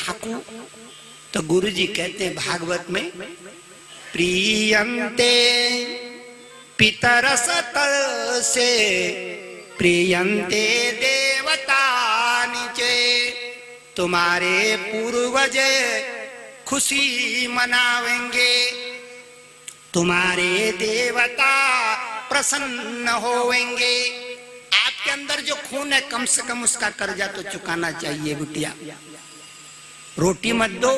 ठाकुर? तो गुरु जी कहते हैं भागवत में, प्रियंते पितर सतल से प्रियंते देवता नीचे, तुम्हारे पूर्वज खुशी मनावेंगे, तुम्हारे देवता प्रसन्न होवेंगे। आपके अंदर जो खून है कम से कम उसका कर्जा तो चुकाना चाहिए बिटिया। रोटी मत दो,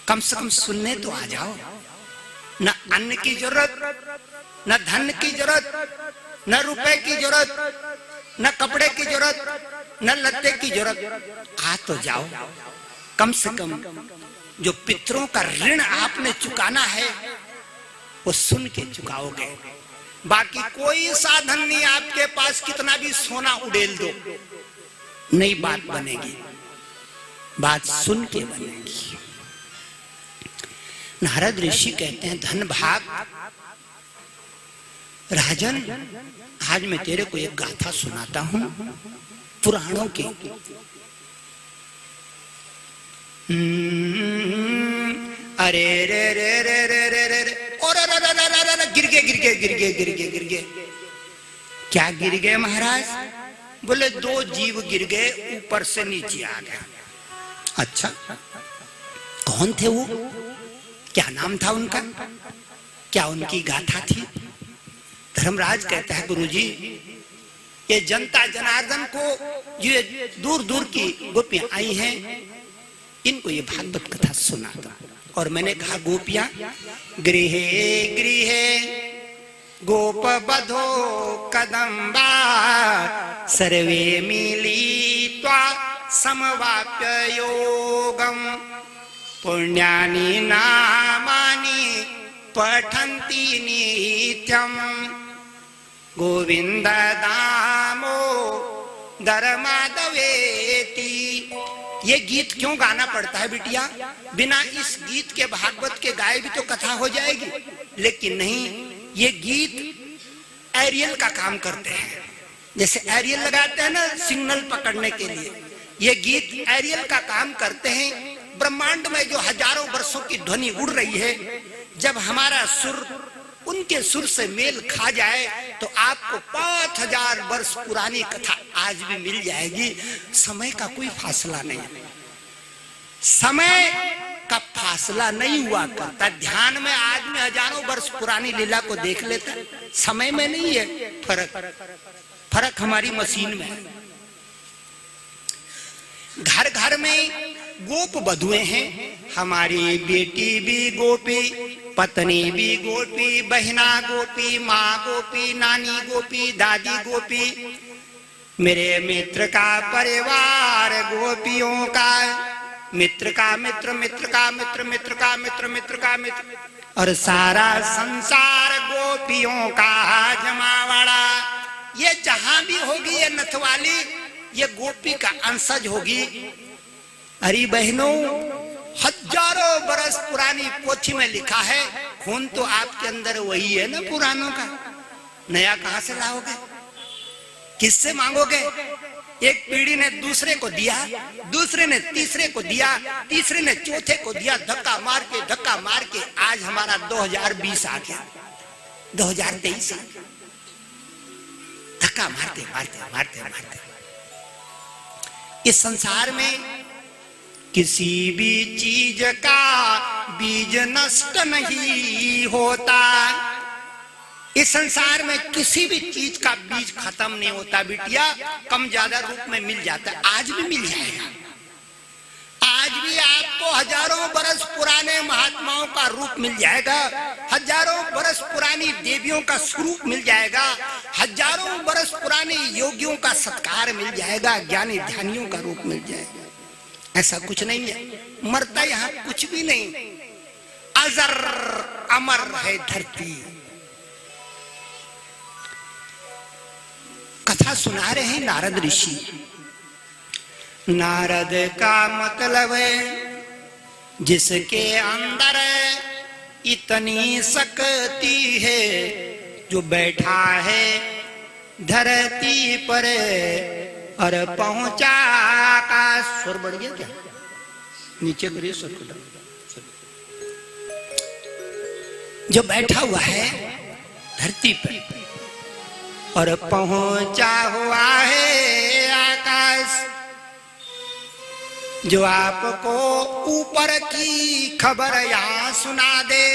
कम से कम सुनने तो आ जाओ। न अन्न की जरूरत, न धन की जरूरत, न रुपए की जरूरत, न कपड़े की जरूरत, न लत्ते की जरूरत। आ तो जाओ, कम से कम जो पितरों का ऋण आपने चुकाना है वो सुन के चुकाओगे। बाकी कोई साधन नहीं आपके पास, कितना भी सोना उड़ेल दो नई बात बनेगी, बात सुन के बनेगी। नारद ऋषि कहते हैं, धन भाग राजन, आज मैं तेरे को एक गाथा सुनाता हूं पुराणों की। अरे रे रे रे रे रे रे रे, और गिर गए गिर गए गिर गए गिर गए गिर गए। क्या गिर गए महाराज? बोले दो जीव गिर गए, ऊपर से नीचे आ गया। अच्छा, कौन थे वो? क्या नाम था उनका? क्या उनकी गाथा थी? धर्मराज कहता है, गुरुजी ये जनता जनार्दन को, ये दूर दूर की गोपियां आई हैं, इनको ये भागवत कथा सुना था। और मैंने कहा, गोपियां गृहे गृहे गोप बधो कदम्बा, सर्वे मिलित्वा समवाप्य योगम, पुण्यानि नामानि पठन्ति नित्यं, गोविंद दामोदर माधवेति। ये गीत क्यों गाना पड़ता है बिटिया? बिना इस गीत के भागवत के गाए भी तो कथा हो जाएगी, लेकिन नहीं, ये गीत एरियल का काम करते हैं। जैसे एरियल लगाते हैं ना सिग्नल पकड़ने के लिए, ये गीत एरियल का काम करते हैं। ब्रह्मांड में जो हजारों वर्षों की ध्वनि उड़ रही है, जब हमारा सुर उनके सुर से मेल खा जाए तो आपको 5000 वर्ष पुरानी कथा आज भी मिल जाएगी। समय का कोई फासला नहीं, समय का फासला नहीं हुआ करता। ध्यान में आदमी हजारों वर्ष पुरानी लीला को देख लेता, समय में नहीं है फर्क। फर्क हमारी मशीन में है। घर घर में गोप बधुएं हैं, हमारी बेटी भी गोपी, पत्नी भी गोपी, बहना गोपी, माँ गोपी, नानी गोपी, दादी गोपी, मेरे मित्र का परिवार गोपियों का, मित्र का मित्र, मित्र का मित्र, मित्र का मित्र, मित्र का मित्र, और सारा संसार गोपियों का जमावड़ा। ये जहां भी होगी ये नथवाली, ये गोपी का अंशज होगी। अरे बहनों, हजारों बरस पुरानी पोथी में लिखा है, खून तो आपके अंदर वही है ना पुरानों का, नया कहां से लाओगे? किससे मांगोगे? एक पीढ़ी ने दूसरे को दिया, दूसरे ने तीसरे को दिया, तीसरे ने चौथे को दिया, धक्का मार के आज हमारा 2020 आ गया, 2023 आ गया। धक्का मारते मारते मारते मारते इस संसार में किसी भी चीज का बीज नष्ट नहीं होता। इस संसार में किसी भी चीज का बीज खत्म नहीं होता बिटिया, कम ज्यादा रूप में मिल जाता है। आज भी मिल जाएगा, आज भी आपको हजारों बरस पुराने महात्माओं का रूप मिल जाएगा, हजारों बरस पुरानी देवियों का स्वरूप मिल जाएगा, हजारों बरस पुराने योगियों का सत्कार मिल जाएगा, ज्ञानी ध्यानियों का रूप मिल जाएगा। ऐसा कुछ नहीं है, मरता यहाँ कुछ भी नहीं, अजर अमर है धरती। कथा सुना रहे हैं नारद ऋषि। नारद का मतलब है जिसके अंदर इतनी शक्ति है, जो बैठा है धरती पर और पहुंचा आकाश। स्वर बढ़ गया क्या? नीचे करिए स्वर को। जो बैठा हुआ है धरती पर और पहुंचा हुआ है आकाश, जो आपको ऊपर की खबर यहां सुना दे,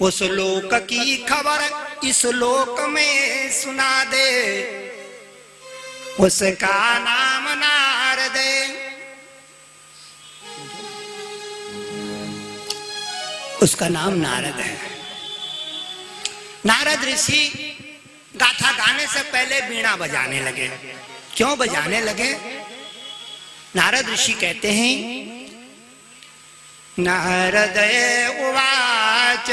उस लोक की खबर इस लोक में सुना दे, उसका नाम नारद। उसका नाम नारद है। नारद ऋषि गाथा गाने से पहले बीणा बजाने लगे। क्यों बजाने लगे? नारद ऋषि कहते हैं, नारद उवाच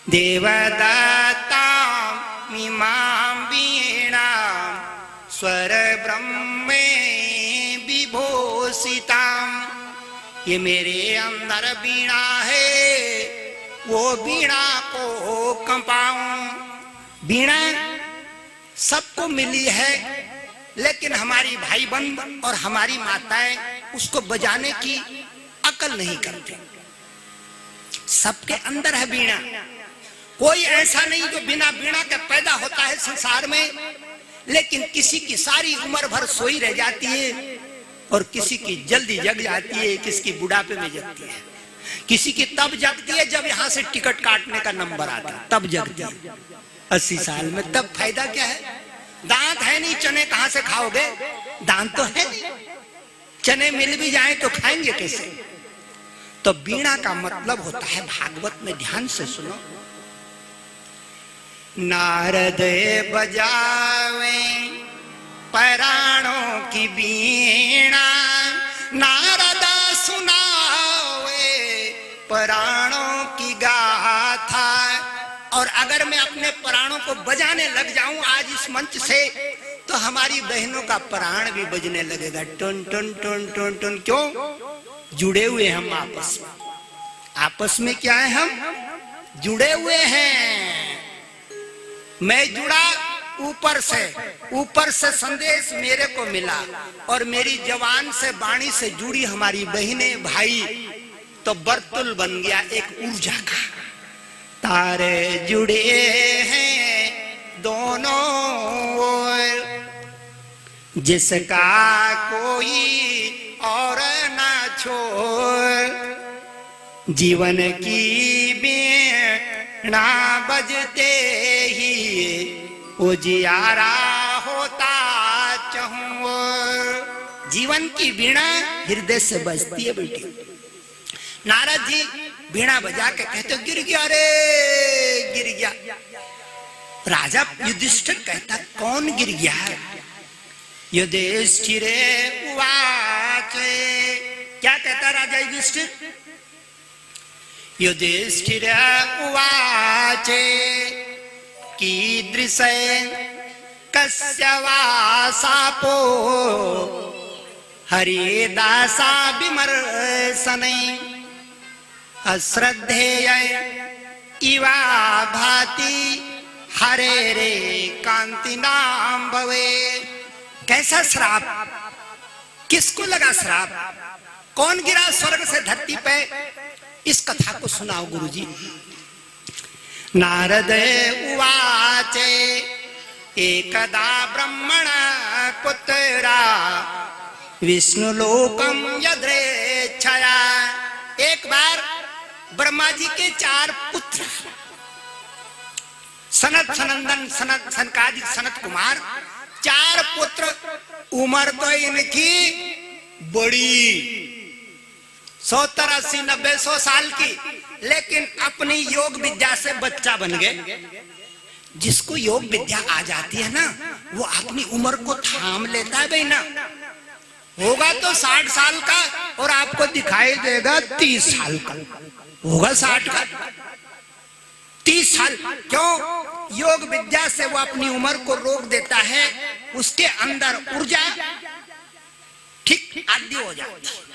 देवदत्ता मीमां वीणा स्वर ब्रह्मे विभूषितां। ये मेरे अंदर वीणा है, वो वीणा को कंपाऊं। वीणा सबको मिली है, लेकिन हमारी भाई बहन और हमारी माताएं उसको बजाने की अकल नहीं करते। सबके अंदर है वीणा। कोई ऐसा नहीं जो बिना वीणा के पैदा होता है संसार में, लेकिन किसी की सारी उम्र भर सोई रह जाती है और किसी की जल्दी जग जाती है, किसी की बुढ़ापे में जगती है, किसी की तब जगती है जब यहां से टिकट काटने का नंबर आता है, तब जगती है 80 साल में। तब फायदा क्या है? दांत है नहीं, चने कहां से खाओगे? दांत तो है नहीं, चने मिल भी जाएं तो खाएंगे कैसे? तो वीणा का मतलब होता है, भागवत में ध्यान से सुनो, नारद बजावे प्राणों की वीणा, नारद सुनावे प्राणों की गाथा। और अगर मैं अपने प्राणों को बजाने लग जाऊं आज इस मंच से, तो हमारी बहनों का प्राण भी बजने लगेगा, टन टन टन टन टन। क्यों? जुड़े हुए हम आपस में। आपस में क्या है? हम जुड़े हुए हैं। मैं जुड़ा ऊपर से संदेश मेरे को मिला, और मेरी जवान से वाणी से जुड़ी हमारी बहनें भाई, तो बर्तुल बन गया एक ऊर्जा का। तारे जुड़े हैं दोनों ओर, जिसका कोई और ना छोड़, जीवन की बीणा बजते ही उजियारा होता चहुं। जीवन की बीणा हृदय से बजती है बेटी। नारद जी बीणा बजा के कहते, गिर गया रे, गिर गया। राजा युधिष्ठिर कहता, कौन गिर गया? युधिष्ठिर उवाच। क्या कहता राजा युधिष्ठिर? युधिष्ठिर उवाच कीदृश कस्य वा शापो हरिदासा विमर्शनै, अश्रद्धेय इवा भाति हरे रे कांति नाम भवे। कैसा श्राप? किसको लगा श्राप? कौन गिरा स्वर्ग से धरती पे? इस कथा को सुनाओ गुरुजी। नारद उवाच एकदा ब्रह्मण पुत्रा विष्णु लोकम यद्रेच्छया। एक बार ब्रह्मा जी के 4 पुत्र, सनत सनंदन सनत सनकादिक सनत कुमार, 4 पुत्र। उम्र तो इनकी बड़ी 70, 80, 90, 100 साल की, लेकिन अपनी योग विद्या से बच्चा बन गए। जिसको योग विद्या आ जाती है ना, वो अपनी उम्र को थाम लेता है। भाई ना होगा तो 60 साल का, और आपको दिखाई देगा 30 साल का। होगा 60 का, 30 साल। क्यों? योग विद्या से वो अपनी उम्र को रोक देता है, उसके अंदर ऊर्जा ठीक आदि हो जाती है।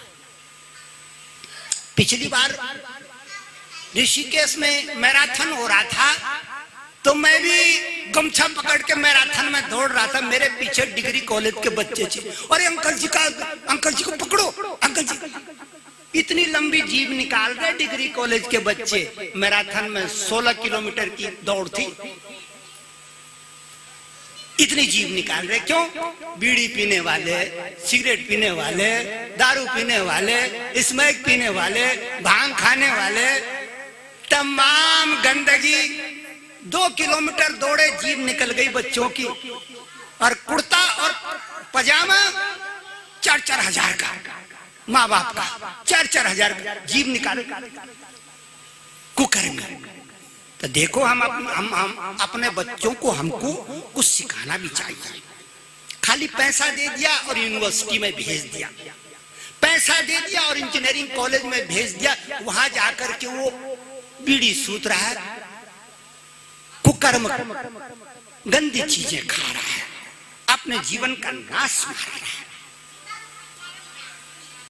पिछली बार ऋषिकेश में मैराथन हो रहा था, तो मैं भी गमछा पकड़ के मैराथन में दौड़ रहा था, मेरे पीछे डिग्री कॉलेज के बच्चे थे। अरे अंकल जी को पकड़ो, अंकल जी। इतनी लंबी जीभ निकाल रहे डिग्री कॉलेज के बच्चे। मैराथन में 16 किलोमीटर की दौड़ थी, इतनी जीभ निकाल रहे। क्यों? बीड़ी पीने वाले, सिगरेट पीने वाले, दारू पीने वाले, स्मैक पीने वाले, भांग खाने वाले, तमाम गंदगी। 2 किलोमीटर दौड़े, जीभ निकल गई बच्चों की। और कुर्ता और पजामा 4-4 हजार का, माँ बाप का 4-4 हजार का, जीभ निकाल कुकर्म। तो देखो हम अपने बच्चों को हमको कुछ सिखाना भी चाहिए। खाली पैसा दे दिया और यूनिवर्सिटी में भेज दिया, पैसा दे दिया और इंजीनियरिंग कॉलेज में भेज दिया, वहां जाकर के वो बीड़ी सूत रहा है, कुकर्म गंदी चीजें खा रहा है, अपने जीवन का नाश मार रहा है।